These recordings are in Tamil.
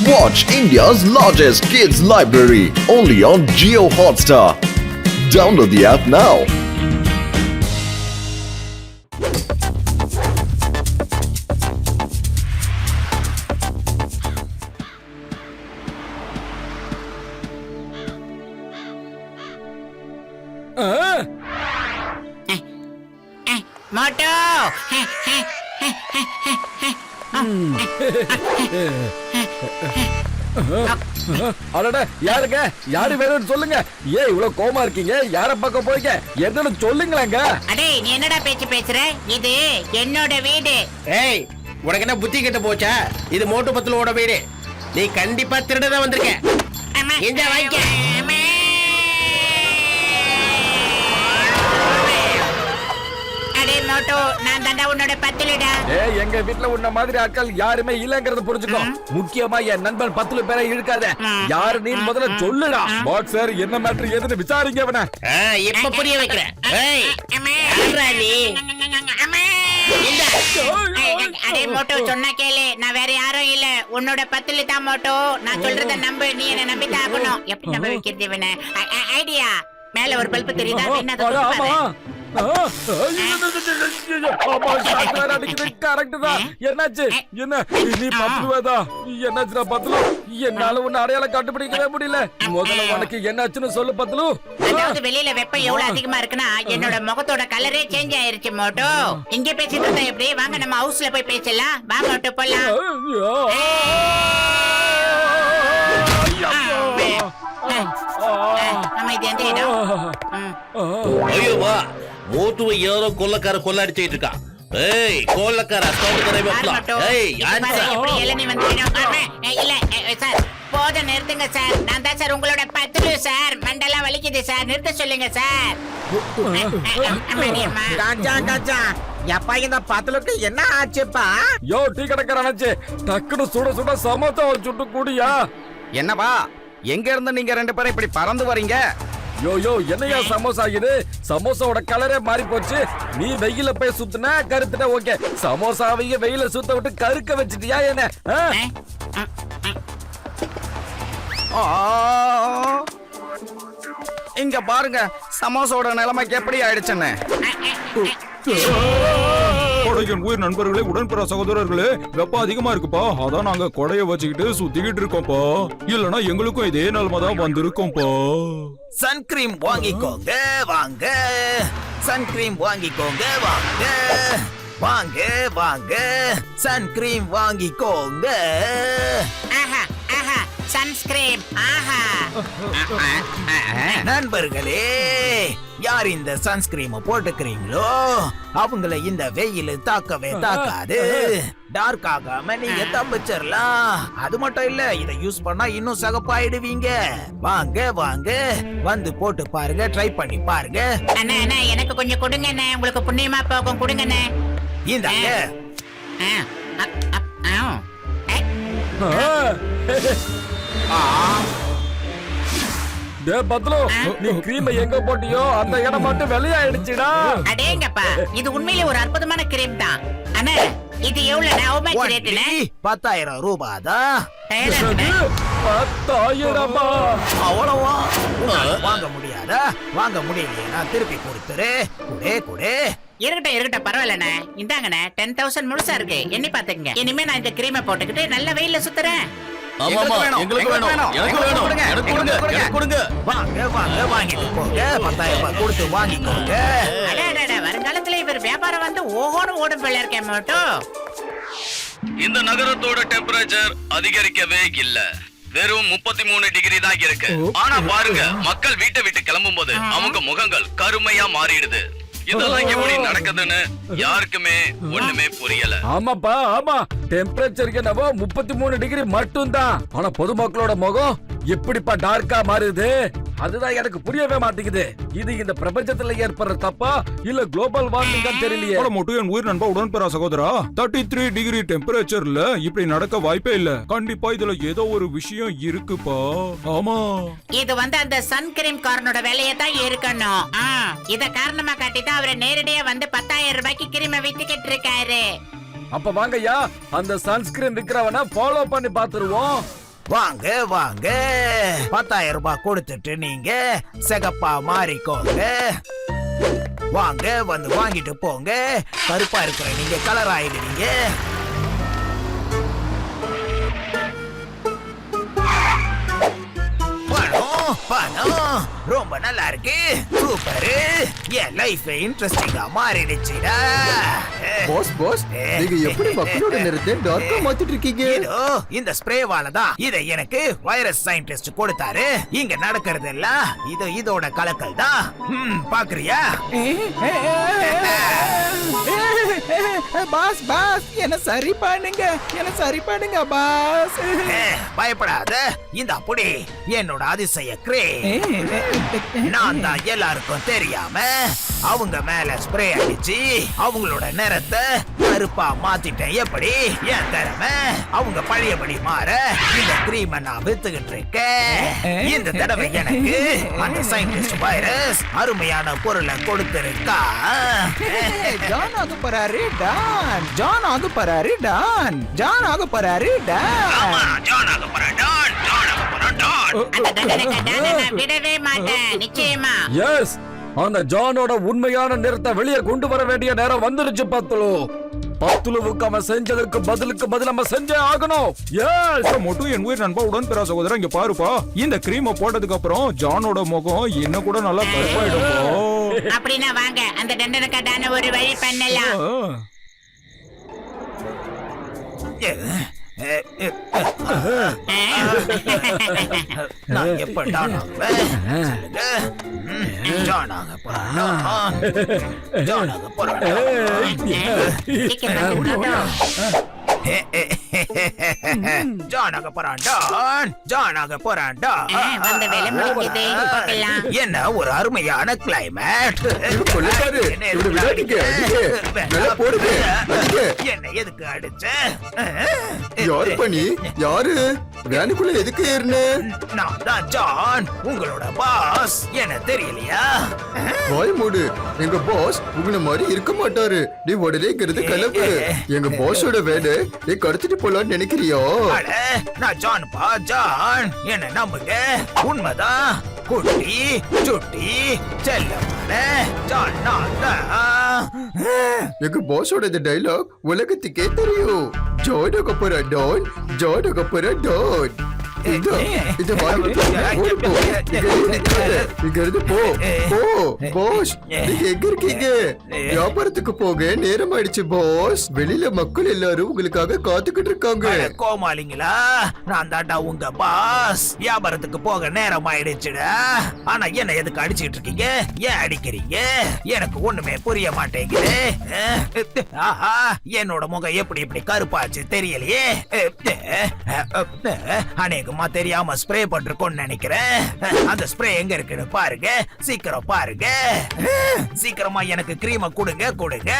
Watch India's largest kids library only on Jio Hotstar. Download the app now. மோட்டோ அடடா யாருங்க யாரு வேணும்னு சொல்லுங்க. ஏன் இவ்வளவு கோமா இருக்கீங்க? யார பக்கம் போய்க்க என்னன்னு சொல்லுங்களேங்க. அடே நீ என்னடா பேச்சு பேசுற? இது என்னோட வீடு. ஏய் உனக்கு என்ன புத்தி கெட்டு போச்சா? இது மோட்டு பத்துலோட வீடு. நீ கண்டிப்பா திருடதான் வந்திருக்க. இந்த வாங்கிக்க. அடே மோட்டோ நான் தாண்டா உன்னோட பத்துலடா. ஏய் எங்க வீட்ல உன்ன மாதிரி ஆட்கள் யாருமே இல்லங்கறத புரிஞ்சுக்கோ. முக்கியமா என் நண்பன் பத்துல பேரை இழுக்காத. யாரு நீ முதல்ல சொல்லுடா. பாக்ஸர் என்ன மேட்டர் ஏதுன்னு விசாரிங்க அவன. இப்ப புரிய வைக்கிறேன். ஏய் யாரா நீ? அடே மோட்டோ சொன்னா கேளு. நான் வேற யாரும் இல்ல. உன்னோட பத்துல தான் மோட்டோ. நான் சொல்றத நம்பு. நீ என்ன நம்பி தாகணும். எப்படி நம்ப வைக்கிறது இவனை? ஐடியா. மேல ஒரு பல்ப் தெரியுதா? என்ன அது பாரு. என்னாச்சு? என்ன நீ பத்துவேதா? என்னாச்சுடா பத்துலு? என்னால உன்ன அடையாளம் கண்டுபிடிக்கவே முடியல. முதல்ல உனக்கு என்னாச்சுன்னு சொல்லு பத்துலு. அதாவது வெளியில வெப்பம் எவ்வளவு அதிகமா இருக்குன்னா என்னோட முகத்தோட கலரே சேஞ்ச் ஆயிருச்சு மோட்டோ. இங்க பேசிட்டு இருந்தா எப்படி? வாங்க நம்ம ஹவுஸ்ல போய் பேசலாம். வாங்க மோட்டோ போலாம். நம்ம இது எந்த இடம்? ஐயோ வா மோட்டுவை யாரோ கொள்ளக்கார கொள்ள அடிச்சிட்டு இருக்கான். ஏய் கொள்ளக்கார சவுண்டரை வைக்கலாம். ஏய் ஆன்சர் எப்படி இளநீ வந்து இல்ல சார் போத நிறுத்துங்க சார். நான் தான் சார் உங்களோட பத்துலு சார். மண்டெல்லாம் வலிக்குது சார். நிறுத்த சொல்லுங்க சார். காஞ்சா காஞ்சா எப்பா இந்த பத்துலுக்கு என்ன ஆச்சுப்பா? யோ டீ கடைக்காரனாச்சு டக்குனு சுட சுட சமோசா ஒரு சுட்டு கூடியா. என்னப்பா எங்க இருந்து நீங்க ரெண்டு பேரும் இப்படி பறந்து வரீங்க? யோ என்னையா சமோசா இது? சமோசாவோட கலரே மாறி போச்சு. நீ வெயில போய் சுத்துனா கருத்துட்ட ஓகே. சமோசாவையே வெயில சுத்த விட்டு கருக்க வச்சிட்டியா என்ன? இங்க பாருங்க சமோசாவோட நிலைமைக்கு எப்படி ஆயிடுச்சுன்னு. கொடையின் உயிர் நண்பர்களே, உடன்பிற சகோதரர்களே, வெப்பம் அதிகமா இருக்குப்பா. அதான் நாங்க கொடைய வச்சுக்கிட்டு சுத்திக்கிட்டு இருக்கோம்ப்பா. இல்லனா எங்களுக்கும் இதே நிலைமை தான் வந்திருக்கோம்ப்பா. சன்கிரீம் வாங்கிக்கோங்க வாங்க. சன்கிரீம் வாங்கிக்கோங்க வாங்க. வாங்க வாங்க சன்கிரீம் வாங்கிக்கோங்க. ஆஹா ஆஹா சன்ஸ்கிரீம் ஆஹா. நண்பர்களே, யார் இந்த சன்ஸ்கிரீம் போட்டுக்கிறீங்களோ அவங்கள இந்த வெயில் தாக்கவே தாக்காது. டார்க் ஆகாம நீங்க தப்பிச்சிடலாம். அது மட்டும் இல்ல, இதை யூஸ் பண்ணா இன்னும் சகப்பாயிடுவீங்க. வாங்க வாங்க வந்து போட்டு பாருங்க. ட்ரை பண்ணி பாருங்க. அண்ணா அண்ணா எனக்கு கொஞ்சம் கொடுங்க அண்ணா. உங்களுக்கு புண்ணியமா போகும். கொடுங்க அண்ணா. இந்தாங்க. டே பத்லு, நீ கிரீம் எங்க போட்டியோ அந்த இடம் மட்டும் வெளியாயிடுச்சுடா. அடேங்கப்பா இது உண்மையிலே ஒரு அற்புதமான கிரீம் தான். அண்ணா இது எவ்வளவுண்ணா? how much rate ண்ணா? 10,000 ரூபாய் தான். 10,000 அவ்வளவா? வாங்க முடியாதா? வாங்க முடியலையா? திருப்பி கொடுத்துரு. குடே குடே. இருக்கட்டும் பரவாயில்லண்ணே. இந்தாங்கண்ணே 10,000 முழுசா இருக்கு. எண்ணி பாத்துக்கங்க. இனிமே நான் இந்த கிரீமை போட்டுக்கிட்டு நல்ல வெயில்ல சுத்துறேன். எங்களுக்கு வேணும். கொடுங்க. வாங்க வாங்க வாங்கிட்டு போங்க. 10,000 ரூபாய் கொடுத்து வாங்கிக்கோங்க. வருங்காலத்துல இவர் வியாபாரம் வந்து ஓஹோன்னு ஓடும் போல இருக்கேன் மட்டும். இந்த நகரத்தோட டெம்பரேச்சர் அதிகரிக்கவே இல்ல. வெறும் 33 டிகிரி தான் இருக்கு. ஆனா பாருங்க, மக்கள் வீட்டை விட்டு கிளம்பும் போது அவங்க முகங்கள் கருமையா மாறிடுது. இதெல்லாம் எப்படி நடக்குதுன்னு யாருக்குமே ஒண்ணுமே புரியல. ஆமாப்பா ஆமா, டெம்பரேச்சர் என்னவோ 33 டிகிரி மட்டும் தான். ஆனா பொதுமக்களோட முகம் எப்படிப்பா டார்க்கா மாறுது? அதுதான் எனக்கு புரியவே மாட்டேங்குது. இது இந்த பிரபஞ்சத்துல ஏற்படுற தப்பா இல்ல குளோபல் வார்மிங்கா தெரியலையே. மொட்டு என் உயிர் நண்பா உடன்பிற சகோதரா, 33 டிகிரி டெம்பரேச்சர்ல இப்படி நடக்க வாய்ப்பே இல்ல. கண்டிப்பா இதுல ஏதோ ஒரு விஷயம் இருக்குப்பா. ஆமா, இது வந்து அந்த சன்கிரீம் காரனோட வேலையை தான் இருக்கணும். இத காரணமா காட்டி தான் அவரை நேரடியா வந்து 10,000 ரூபாய்க்கு கிரீமை வித்துக்கிட்டு இருக்காரு. அப்ப வாங்கய்யா, அந்த சன்ஸ்கிரீன் விக்கிறவன ஃபாலோ பண்ணி பாத்துருவோம். வாங்க வாங்க 10,000 ரூபாய் கொடுத்துட்டு நீங்க சிகப்பா மாறிக்கோங்க. வாங்க வந்து வாங்கிட்டு போங்க. கருப்பா இருக்கிற நீங்க கலர் ஆயிடுவீங்க. பணம் ரொம்ப நல்லா இருக்கு. சூப்பர். என் லைஃப் இன்ட்ரெஸ்டிங்கா மாறிடுச்சுடா. பாஸ் நீங்க எப்படி மக்களோட நேரத்தை டார்க்கா மாத்திட்டு இருக்கீங்க? இதோ இந்த ஸ்ப்ரேவால தான் இதை எனக்கு வைரஸ் சயின்டிஸ்ட் கொடுத்தாரு. இங்க நடக்கிறது எல்லாம் இதோட கலக்கல் தான். பாக்குறியா? பாஸ் என்ன சரி பண்ணுங்க பாஸ். பயப்படாத. இந்த அப்படி என்னோட அதிசய கிரே. நான் தான் எல்லாருக்கும் தெரியாம அவங்க மேல ஸ்ப்ரே அடிச்சு அவங்களோட நிறத்தை கருப்பா மாத்திட்டேன். எப்படி என் திறமை அவங்க பழையபடி மாற இந்த கிரீமை நான் வித்துக்கிட்டு இருக்கேன். இந்த தடவை எனக்கு அந்த சயின்டிஸ்ட் வைரஸ் அருமையான பொருளை கொடுத்திருக்கா. ஜான் ஆக போறாரு டான். ஜான் ஆக போறாரு டான். ஜான் ஆக போறாரு டான். ஆமா, ஜான் ஆக போறேன் டான். ஜான் ஆக போறேன் டான். அந்த தண்டனை நான் விடவே மாட்டேன். நிச்சயமா. எஸ், அந்த ஜானோட உண்மையான நிறத்தை வெளியே கொண்டு வர வேண்டிய நேரம் வந்துருச்சு. பத்துலுவுக்கு அவன் செஞ்சதுக்கு பதில் நம்ம செஞ்சே ஆகணும். இப்ப மட்டும் என் உயிர் நண்பா உடன்பிறா சகோதரன் இங்க பாருப்பா. இந்த கிரீமை போட்டதுக்கு அப்புறம் ஜானோட முகம் இன்னும் கூட நல்லா கருப்பாயிடும். அப்படின்னா வாங்க அந்த தண்டனைக்கான ஒரு வழி பண்ணலாம். நான் எப்ப டான் ஆகுவேன்? ஜான் ஆக போறேன் டான். ஜான் ஆக போறேன் டான். சீக்கிரம் வந்து ஜான் ஆக போறான் டான். ஜான் ஆக போறான் டான். வந்த வேலை முடிஞ்சது. பார்க்கலாம். என்ன ஒரு அருமையான கிளைமேட். கொள்ளைக்காரு, இவனை விடாதீங்க, அடிங்க. நல்லா போடுங்க, அடிங்க. என்ன எதுக்கு அடிச்ச? யாரு பண்ணி? யாரு வேனுக்குள்ள எதுக்கு ஏறின? நான் தான் ஜான், உங்களோட பாஸ். என்ன தெரியலையா? வாய் மூடு. எங்க பாஸ் உங்களை மாதிரி இருக்க மாட்டாரு. நீ உடனேங்கிறது கிளம்பு. எங்க பாஸோட வேலை நீ கடத்திட்டு போலான்னு நினைக்கிறியோ? அட, நான் ஜான் பா ஜான். என்ன நம்புங்க, உண்மைதான். குட்டி சுட்டி செல்லமான ஜான் நான் தான். எங்க பாஸோட இந்த டைலாக் உலகத்துக்கே தெரியும். ஜானக போற டான், ஜானக போற டான். இங்க இருந்து போ பாஸ். நீங்க எங்க இருக்கீங்க? வியாபாரத்துக்கு போக நேரம் ஆயிடுச்சு பாஸ். வெளியில மக்கள் எல்லாரும் உங்களுக்காக காத்துக்கிட்டு இருக்காங்க. அட கோமாளிங்களா, நான் தாண்டா உங்க பாஸ். வியாபாரத்துக்கு போக நேரம் ஆயிடுச்சுடா. ஆனா என்ன எதுக்கு அடிச்சிட்டு இருக்கீங்க? ஏன் அடிக்கிறீங்க? எனக்கு ஒண்ணுமே புரிய மாட்டேங்குது. ஆஹா, என்னோட முகம் எப்படி இப்படி கருப்பாச்சு தெரியலையே. அநேகமா தெரியாம ஸ்ப்ரே பண்றோம்னு நினைக்கிறேன். அந்த ஸ்ப்ரே எங்க இருக்குன்னு பாருங்க. சீக்கிரம் பாருங்க. சீக்கிரமா எனக்கு கிரீமை கொடுங்க.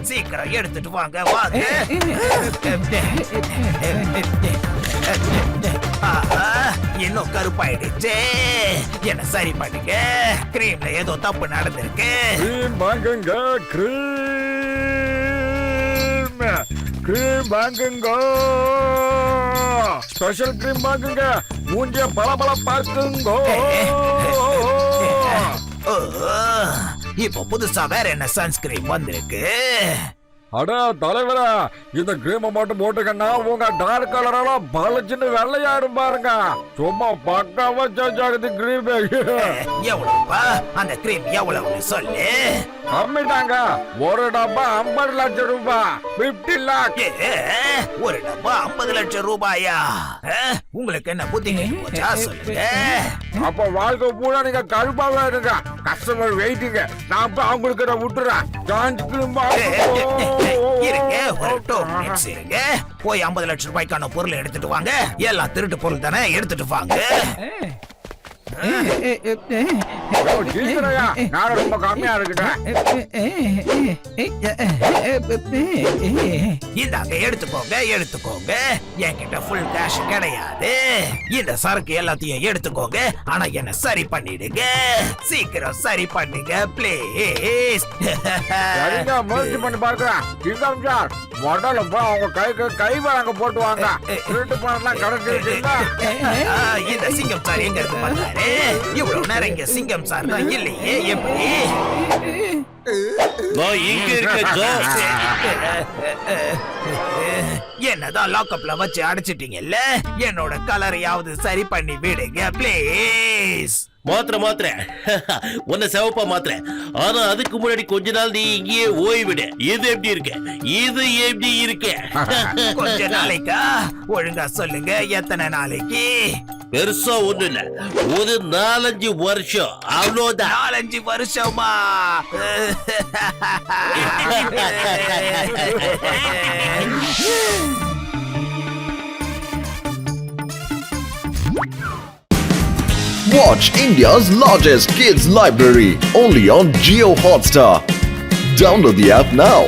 சீக்கிரம் எடுத்துட்டு வாங்க. இன்னும் கருப்பாயிடுச்சு. என்ன சரி பண்ணுங்க. கிரீம்ல ஏதோ தப்பு நடந்திருக்கு. கிரீம் வாங்குங்க. ஸ்பெஷல் கிரீம் வாங்குங்க. மூஞ்சிய பல பார்க்குங்க. இப்போ புதுசா வேற என்ன சன்ஸ்கிரீன் வந்திருக்கு? அட தலைவரா, இந்த கிரீமை மட்டும் போட்டுக்கன்னா உங்க டார்க் கலரெல்லாம் பலச்சின்னு வெள்ளையாடும் பாருங்க. சும்மா பக்காவா சேஞ்ச் ஆகுது கிரீம். எவ்வளவுப்பா அந்த கிரீம்? எவ்வளவு சொல்லு. கம்மிட்டாங்க. ஒரு டப்பா 50 லட்சம் ரூபாய். 50 லாக். ஒரு டப்பா 50 லட்சம் ரூபாயா? உங்களுக்கு என்ன புத்தி போச்சா? சொல்லுங்க. அப்ப வாழ்க்கை பூரா நீங்க கருப்பாவே இருங்க. கஸ்டமர் வெயிட்டிங்க. நான் அவங்களுக்கு விட்டுறேன். இருங்க, ஒரு 2 minutes இருங்க. போய் 50 லட்சம் ரூபாய்க்கான பொருள் எடுத்துட்டு வாங்க. எல்லாம் திருட்டு பொருள் தானே, எடுத்துட்டு வாங்க. நான் ரொம்ப கம்மியா இருக்கேன். இந்தாங்க, எடுத்துக்கோங்க. என்கிட்ட ஃபுல் கேஷ் கிடையாது. இந்த சரக்கு எல்லாத்தையும் எடுத்துக்கோங்க. ஆனா என்ன சரி பண்ணிடுங்க. சீக்கிரம் சரி பண்ணுங்க ப்ளீஸ். முயற்சி பண்ணி பார்க்கிறேன். முதல்ல போய் அவங்க கை வழங்க போட்டு வாங்க. திருட்டு பணம்லாம் கிடைச்சிருக்கீங்களா? இந்த சிங்கம் சார் எங்க இருந்து பார்த்தாரு? இவ்வளவு நேரம் இங்க சிங்கம் சார் தான் இல்லையே, எப்படி? நான் இங்க இருக்கேன் ஜோ. என்னதான் லாக்அப்ல வச்சு அடைச்சிட்டீங்கல்ல, என்னோட கலரையாவது சரி பண்ணி விடுங்க ப்ளீஸ். மாத்திர உன்னை செவப்பா மாத்திர. ஆனா அதுக்கு முன்னாடி கொஞ்ச நாள் நீ இங்கேயே ஓய்விடு. இது எப்படி இருக்கு? இது எப்படி இருக்கு? கொஞ்ச நாளைக்கா? ஒழுங்கா சொல்லுங்க, எத்தனை நாளைக்கு? பெருசா ஒண்ணு இல்ல, ஒரு 4-5 வருஷம் அவ்வளவுதான். 4-5 வருஷமா? Watch India's largest kids library only on Jio Hotstar. Download the app now.